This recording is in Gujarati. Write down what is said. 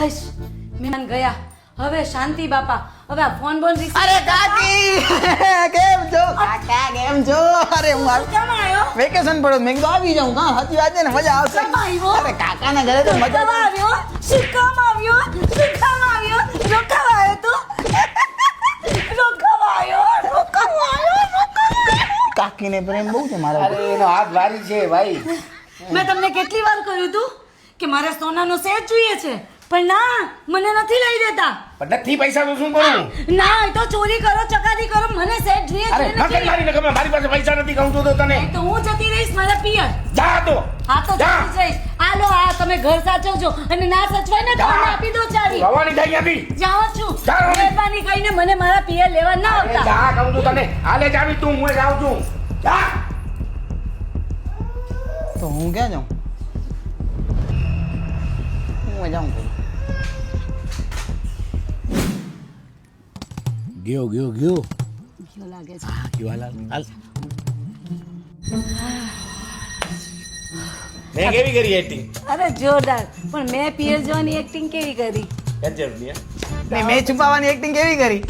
બસ મહેમાન ગયા. હવે શાંતિ બાપા. હવે આ ફોન બોન રિસીવ. અરે કાકી કેમ છો કાકા કેમ છો? અરે હું કેમ આવ્યો? વેકેશન પડ્યું મેં કીધું આવી જાઉં. હા સાચી વાત છે ને, મજા આવશે. કેમ આવ્યો? અરે કાકાના ઘરે તો મજા કેમ આવ્યો? શું કામ આવ્યો? શું કામ આવ્યો? રોકાવા આવ્યો તું? રોકાવા આવ્યો? કાકીને પ્રેમ બહુ છે મારા ઉપર. અરે એનો હાથ ભારી છે ભાઈ. મેં તમને કેટલી વાર કહ્યું હતું કે મારે સોનાનો સેટ જોઈએ છે, પણ ના, મને નથી લઈ દેતા. પણ નથી પૈસા તો શું કરું? ના, એ તો ચોરી કરો, ચકાતી કરો, મને સેટ જોઈએ અરે છે. નકલ મારી ને ગમે, મારી પાસે પૈસા નથી કહું છું તો તને. તો હું જતી રહીશ મારા પિયર. જા તો. હા તો જા. જતી જઈશ. આલો આ તમે ઘર સાચવજો અને ના સચવાય ને તો જા. મને આપી દો ચાવી. રવાની થઈ હતી. જાઉં છું. જા, રવાની. મહેરબાની કરીને મને મારા પિયર લેવા ના અરે આવતા. જા કહું છું તને. હાલે જાવી તું, હું જાઉં છું. જા. તો હું ક્યાં જાઉં? હું જાઉં છું. ગયો કેવું લાગે છે? હા ગયો હાલ હાલ. મેં કેવી કરી એક્ટિંગ? અરે જોરદાર. પણ મેં પિયર જોવાની એક્ટિંગ કેવી કરી? ગજબ ની, હે? ને મેં છુપાવવાની એક્ટિંગ કેવી કરી?